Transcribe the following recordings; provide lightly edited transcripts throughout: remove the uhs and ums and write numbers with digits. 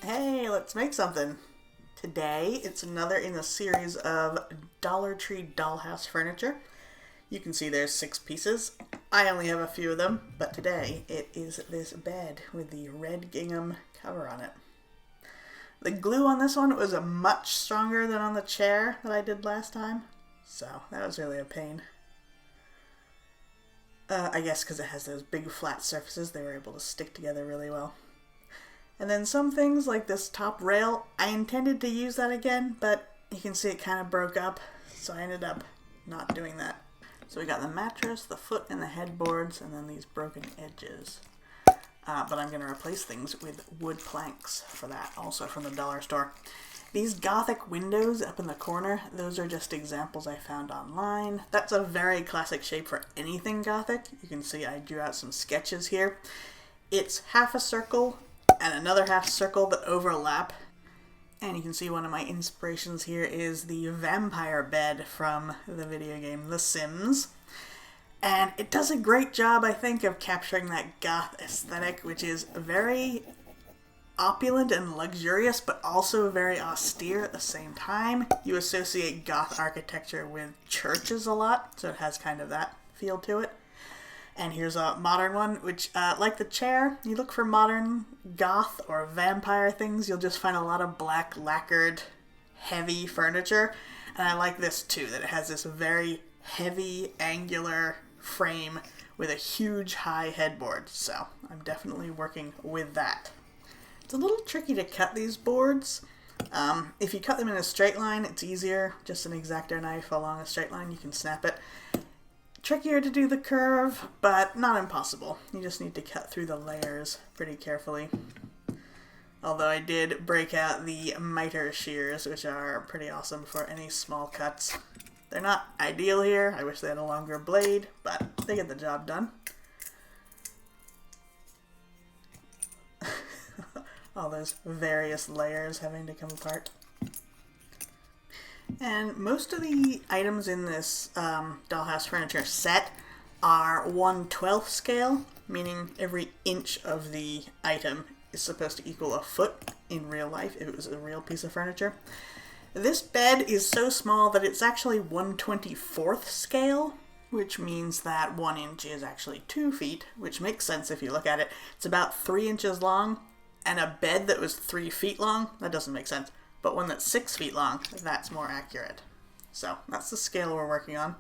Hey, let's make something. Today, it's another in a series of Dollar Tree Dollhouse furniture. You can see there's 6 pieces. I only have a few of them, but today it is this bed with the red gingham cover on it. The glue on this one was much stronger than on the chair that I did last time, so that was really a pain. I guess because it has those big flat surfaces, they were able to stick together really well. And then some things like this top rail, I intended to use that again, but you can see it kind of broke up, so I ended up not doing that. So we got the mattress, the foot, and the headboards, and then these broken edges. But I'm going to replace things with wood planks for that, also from the dollar store. These Gothic windows up in the corner, those are just examples I found online. That's a very classic shape for anything Gothic. You can see I drew out some sketches here. It's half a circle and another half circle that overlap. And you can see one of my inspirations here is the vampire bed from the video game The Sims. And it does a great job, I think, of capturing that goth aesthetic, which is very opulent and luxurious, but also very austere at the same time. You associate goth architecture with churches a lot, so it has kind of that feel to it. And here's a modern one, which, like the chair, you look for modern goth or vampire things, you'll just find a lot of black lacquered, heavy furniture. And I like this too, that it has this very heavy, angular frame with a huge high headboard. So I'm definitely working with that. It's a little tricky to cut these boards. If you cut them in a straight line, it's easier. Just an X-Acto knife along a straight line, you can snap it. Trickier to do the curve, but not impossible. You just need to cut through the layers pretty carefully. Although I did break out the miter shears, which are pretty awesome for any small cuts. They're not ideal here. I wish they had a longer blade, but they get the job done. All those various layers having to come apart. And most of the items in this dollhouse furniture set are 1/12 scale, meaning every inch of the item is supposed to equal a foot in real life if it was a real piece of furniture. This bed is so small that it's actually 1/24 scale, which means that 1 inch is actually 2 feet, which makes sense if you look at it. It's about 3 inches long, and a bed that was 3 feet long, that doesn't make sense. But one that's 6 feet long, that's more accurate. So that's the scale we're working on.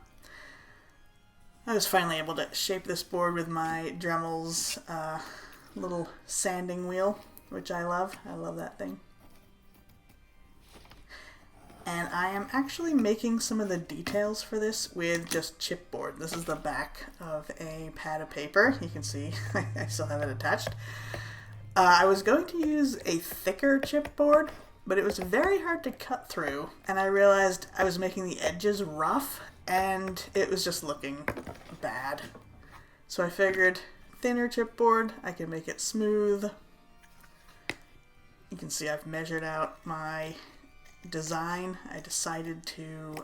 I was finally able to shape this board with my Dremel's little sanding wheel, which I love. I love that thing. And I am actually making some of the details for this with just chipboard. This is the back of a pad of paper. You can see I still have it attached. I was going to use a thicker chipboard, but it was very hard to cut through, and I realized I was making the edges rough, and it was just looking bad. So I figured thinner chipboard, I can make it smooth. You can see I've measured out my design. I decided to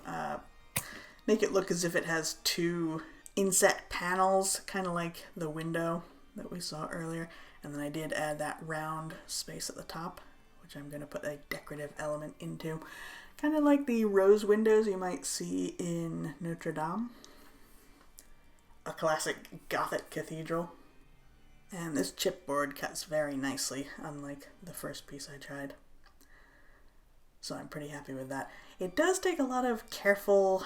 make it look as if it has 2 inset panels, kind of like the window that we saw earlier, and then I did add that round space at the top, which I'm going to put a decorative element into. Kind of like the rose windows you might see in Notre Dame, a classic Gothic cathedral. And this chipboard cuts very nicely, unlike the first piece I tried. So I'm pretty happy with that. It does take a lot of careful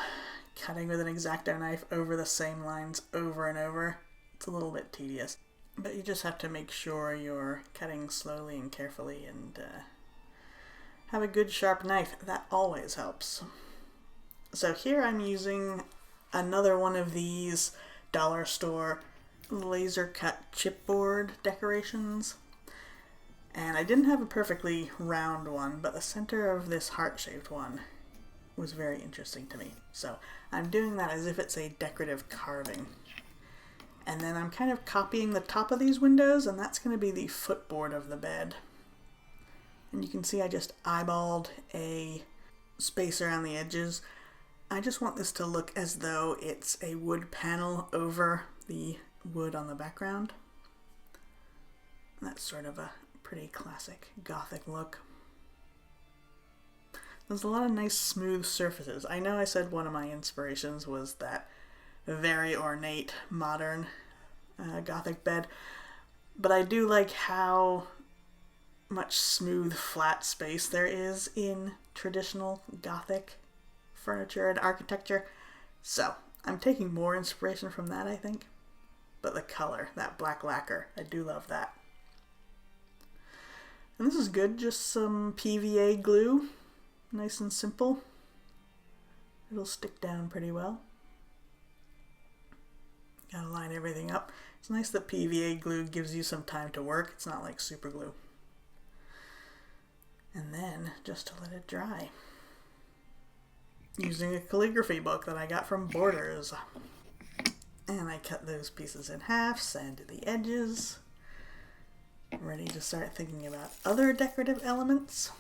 cutting with an X-Acto knife over the same lines over and over. It's a little bit tedious. But you just have to make sure you're cutting slowly and carefully and have a good sharp knife. That always helps. So here I'm using another one of these dollar store laser cut chipboard decorations. And I didn't have a perfectly round one, but the center of this heart-shaped one was very interesting to me. So I'm doing that as if it's a decorative carving. And then I'm kind of copying the top of these windows, and that's going to be the footboard of the bed. And you can see I just eyeballed a space around the edges. I just want this to look as though it's a wood panel over the wood on the background. That's sort of a Pretty classic Gothic look. There's a lot of nice smooth surfaces. I know I said one of my inspirations was that very ornate, modern Gothic bed, but I do like how much smooth, flat space there is in traditional Gothic furniture and architecture. So, I'm taking more inspiration from that, I think. But the color, that black lacquer, I do love that. And this is good, just some PVA glue. Nice and simple. It'll stick down pretty well. Gotta line everything up. It's nice that PVA glue gives you some time to work. It's not like super glue. And then, just to let it dry. Using a calligraphy book that I got from Borders. And I cut those pieces in half, sanded the edges. Ready to start thinking about other decorative elements.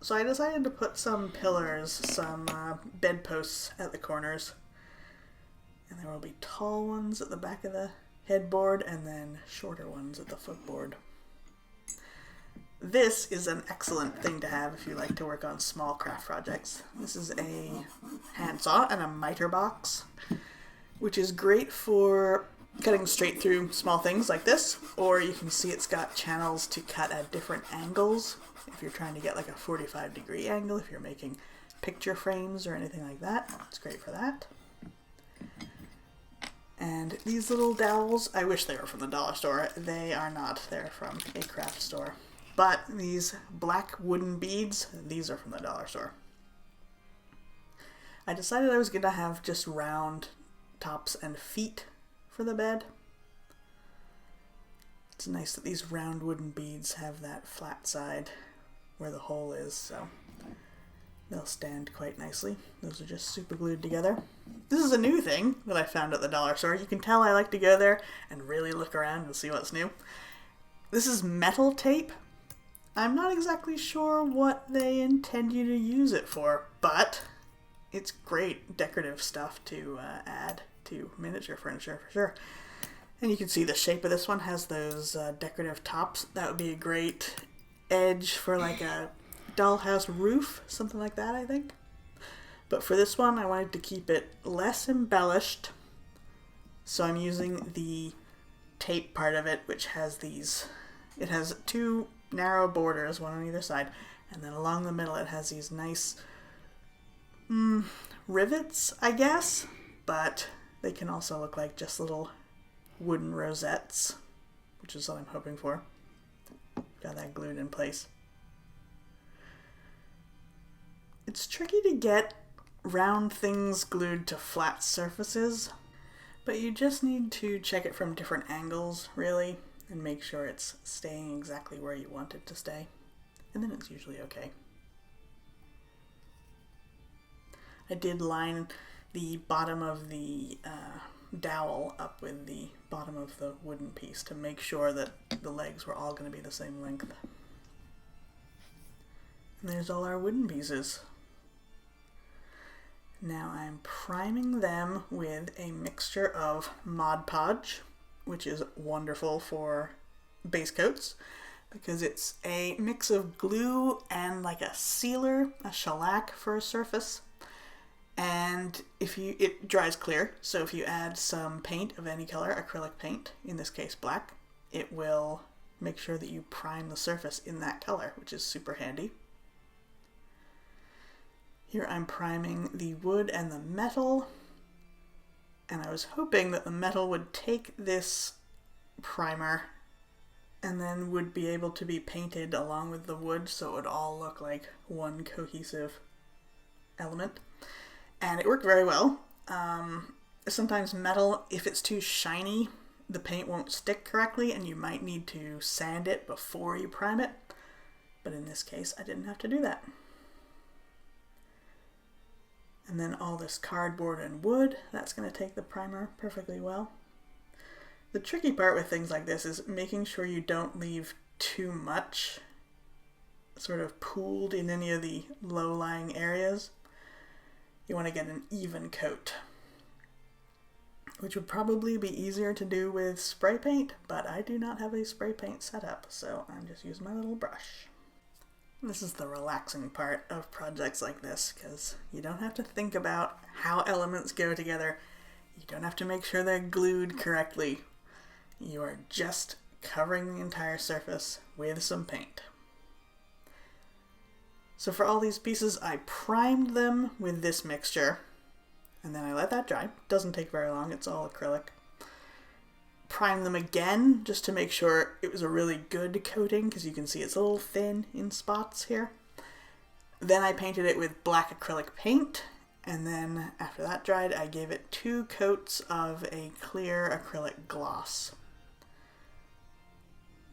So I decided to put some pillars, some bedposts at the corners. And there will be tall ones at the back of the headboard and then shorter ones at the footboard. This is an excellent thing to have if you like to work on small craft projects. This is a handsaw and a miter box, which is great for cutting straight through small things like this, or you can see it's got channels to cut at different angles. If you're trying to get like a 45-degree angle, if you're making picture frames or anything like that, it's great for that. And these little dowels, I wish they were from the dollar store. They are not. They're from a craft store. But these black wooden beads, these are from the dollar store. I decided I was going to have just round tops and feet for the bed. It's nice that these round wooden beads have that flat side where the hole is, so they'll stand quite nicely. Those are just super glued together. This is a new thing that I found at the dollar store. You can tell I like to go there and really look around and see what's new. This is metal tape. I'm not exactly sure what they intend you to use it for, but it's great decorative stuff to add to miniature furniture for sure. And you can see the shape of this one has those decorative tops. That would be a great edge for like a dollhouse roof, something like that, I think. But for this one, I wanted to keep it less embellished, so I'm using the tape part of it, which has these. It has two narrow borders, one on either side, and then along the middle it has these nice rivets, I guess, but they can also look like just little wooden rosettes, which is what I'm hoping for. Got that glued in place. It's tricky to get round things glued to flat surfaces, but you just need to check it from different angles, really, and make sure it's staying exactly where you want it to stay, and then it's usually okay. I did line the bottom of the dowel up with the bottom of the wooden piece to make sure that the legs were all going to be the same length. And there's all our wooden pieces. Now I'm priming them with a mixture of Mod Podge, which is wonderful for base coats because it's a mix of glue and like a sealer, a shellac for a surface. And it dries clear, so if you add some paint of any color, acrylic paint, in this case black, it will make sure that you prime the surface in that color, which is super handy. Here I'm priming the wood and the metal, and I was hoping that the metal would take this primer and then would be able to be painted along with the wood so it would all look like one cohesive element. And it worked very well. Sometimes metal, if it's too shiny, the paint won't stick correctly and you might need to sand it before you prime it. But in this case, I didn't have to do that. And then all this cardboard and wood, that's going to take the primer perfectly well. The tricky part with things like this is making sure you don't leave too much sort of pooled in any of the low-lying areas. You want to get an even coat. which would probably be easier to do with spray paint, but I do not have a spray paint setup, so I'm just using my little brush. This is the relaxing part of projects like this, because you don't have to think about how elements go together. You don't have to make sure they're glued correctly. You are just covering the entire surface with some paint. So for all these pieces, I primed them with this mixture, and then I let that dry. Doesn't take very long, it's all acrylic. Primed them again, just to make sure it was a really good coating, because you can see it's a little thin in spots here. Then I painted it with black acrylic paint, and then after that dried, I gave it 2 coats of a clear acrylic gloss.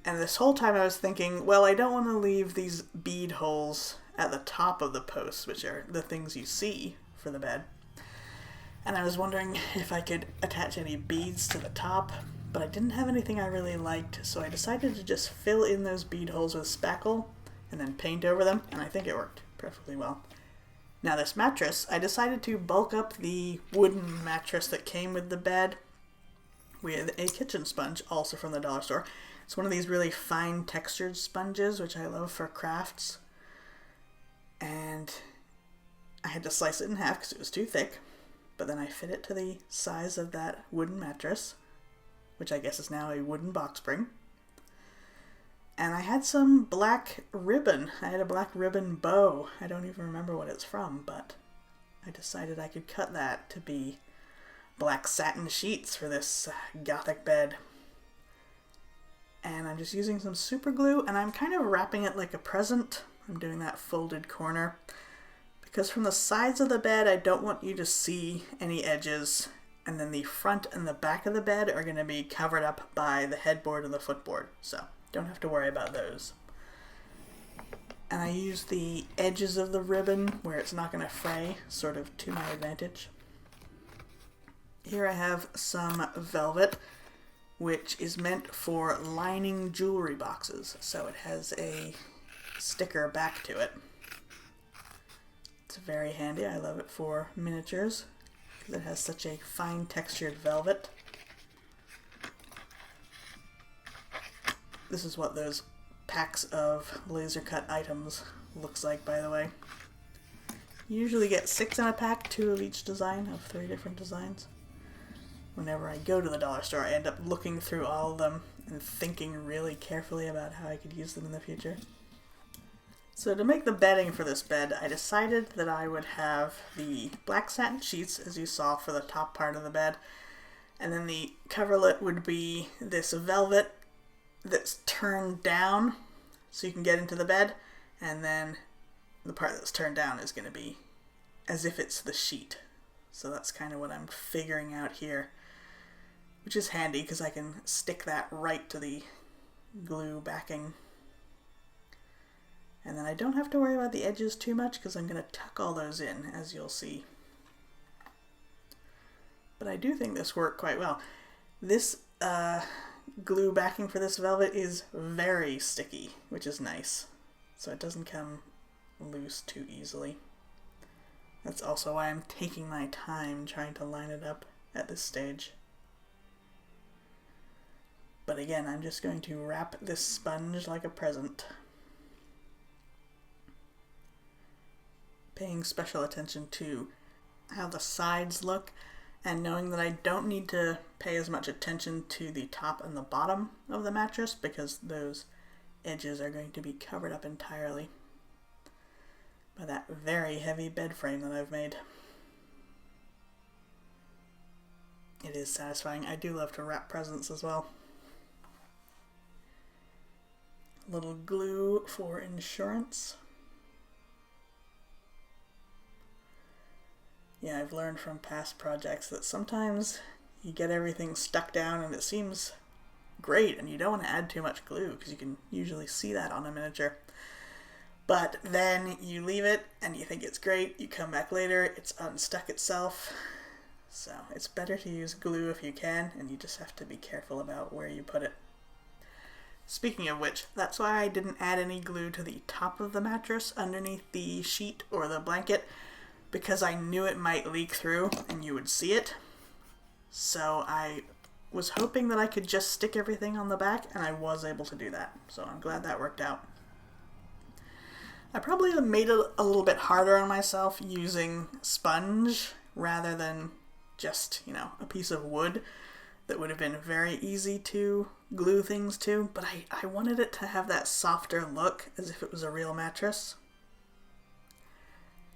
And this whole time I was thinking, well, I don't want to leave these bead holes at the top of the posts, which are the things you see for the bed. And I was wondering if I could attach any beads to the top, but I didn't have anything I really liked, so I decided to just fill in those bead holes with spackle and then paint over them, and I think it worked perfectly well. Now this mattress, I decided to bulk up the wooden mattress that came with the bed with a kitchen sponge, also from the dollar store. It's one of these really fine textured sponges, which I love for crafts. And I had to slice it in half because it was too thick, but then I fit it to the size of that wooden mattress, which I guess is now a wooden box spring. And I had some black ribbon. I had a black ribbon bow. I don't even remember what it's from, but I decided I could cut that to be black satin sheets for this gothic bed. And I'm just using some super glue, and I'm kind of wrapping it like a present. I'm doing that folded corner, because from the sides of the bed, I don't want you to see any edges, and then the front and the back of the bed are going to be covered up by the headboard and the footboard, so don't have to worry about those. And I use the edges of the ribbon where it's not going to fray, sort of to my advantage. Here I have some velvet, which is meant for lining jewelry boxes, so it has a sticker back to it. It's very handy. I love it for miniatures because it has such a fine textured velvet. This is what those packs of laser cut items looks like, by the way. You usually get 6 in a pack, 2 of each design, of 3 different designs. Whenever I go to the dollar store, I end up looking through all of them and thinking really carefully about how I could use them in the future. So to make the bedding for this bed, I decided that I would have the black satin sheets, as you saw, for the top part of the bed, and then the coverlet would be this velvet that's turned down so you can get into the bed, and then the part that's turned down is going to be as if it's the sheet. So that's kind of what I'm figuring out here, which is handy because I can stick that right to the glue backing. And then I don't have to worry about the edges too much because I'm going to tuck all those in, as you'll see. But I do think this worked quite well. This glue backing for this velvet is very sticky, which is nice. So it doesn't come loose too easily. That's also why I'm taking my time trying to line it up at this stage. But again, I'm just going to wrap this sponge like a present. Paying special attention to how the sides look, and knowing that I don't need to pay as much attention to the top and the bottom of the mattress because those edges are going to be covered up entirely by that very heavy bed frame that I've made. It is satisfying. I do love to wrap presents as well. A little glue for insurance. Yeah, I've learned from past projects that sometimes you get everything stuck down and it seems great and you don't want to add too much glue because you can usually see that on a miniature. But then you leave it and you think it's great, you come back later, it's unstuck itself. So it's better to use glue if you can, and you just have to be careful about where you put it. Speaking of which, that's why I didn't add any glue to the top of the mattress underneath the sheet or the blanket, because I knew it might leak through and you would see it. So I was hoping that I could just stick everything on the back, and I was able to do that. So I'm glad that worked out. I probably made it a little bit harder on myself using sponge rather than just, a piece of wood that would have been very easy to glue things to, but I wanted it to have that softer look as if it was a real mattress.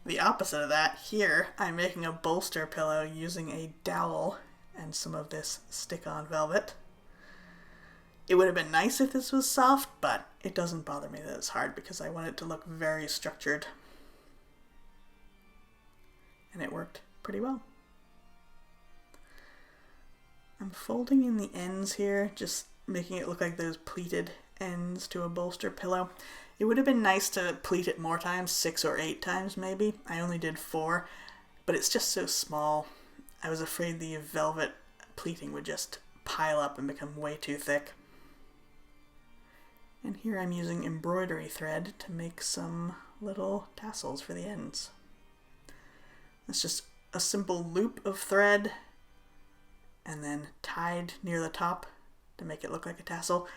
The opposite of that, here I'm making a bolster pillow using a dowel and some of this stick-on velvet. It would have been nice if this was soft, but it doesn't bother me that it's hard because I want it to look very structured. And it worked pretty well. I'm folding in the ends here, just making it look like those pleated ends to a bolster pillow. It would have been nice to pleat it more times, 6 or 8 times maybe. I only did 4, but it's just so small. I was afraid the velvet pleating would just pile up and become way too thick. And here I'm using embroidery thread to make some little tassels for the ends. It's just a simple loop of thread and then tied near the top to make it look like a tassel,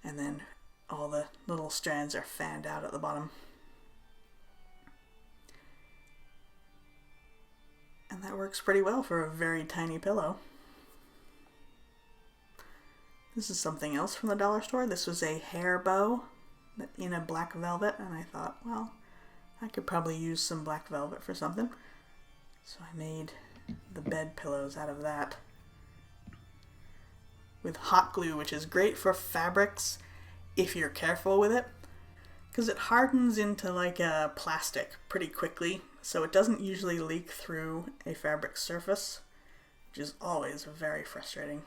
and then all the little strands are fanned out at the bottom. And that works pretty well for a very tiny pillow. This is something else from the dollar store. This was a hair bow in a black velvet, and I thought, well, I could probably use some black velvet for something. So I made the bed pillows out of that with hot glue, which is great for fabrics if you're careful with it, because it hardens into like a plastic pretty quickly, so it doesn't usually leak through a fabric surface, which is always very frustrating.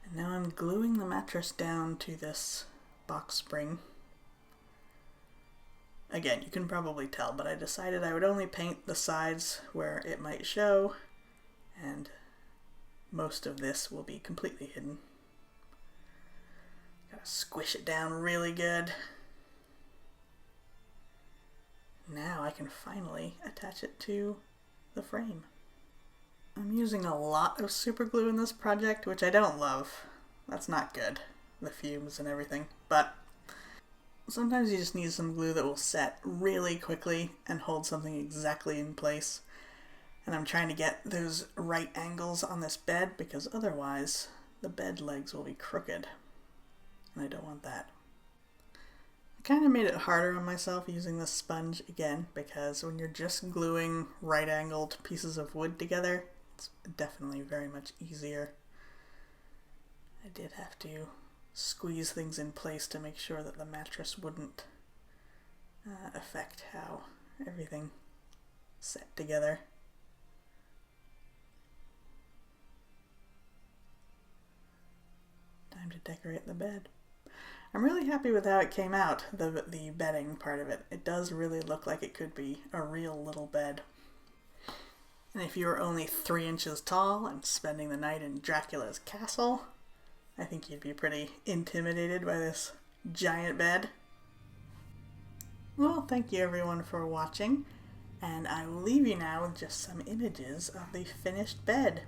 And now I'm gluing the mattress down to this box spring. Again, you can probably tell, but I decided I would only paint the sides where it might show, and most of this will be completely hidden. Gotta squish it down really good. Now I can finally attach it to the frame. I'm using a lot of super glue in this project, which I don't love. That's not good, the fumes and everything, but sometimes you just need some glue that will set really quickly and hold something exactly in place. And I'm trying to get those right angles on this bed because otherwise the bed legs will be crooked. And I don't want that. I kind of made it harder on myself using the sponge again because when you're just gluing right-angled pieces of wood together, it's definitely very much easier. I did have to squeeze things in place to make sure that the mattress wouldn't affect how everything set together. Time to decorate the bed. I'm really happy with how it came out, the bedding part of it. It does really look like it could be a real little bed. And if you were only 3 inches tall and spending the night in Dracula's castle, I think you'd be pretty intimidated by this giant bed. Well, thank you everyone for watching, and I will leave you now with just some images of the finished bed.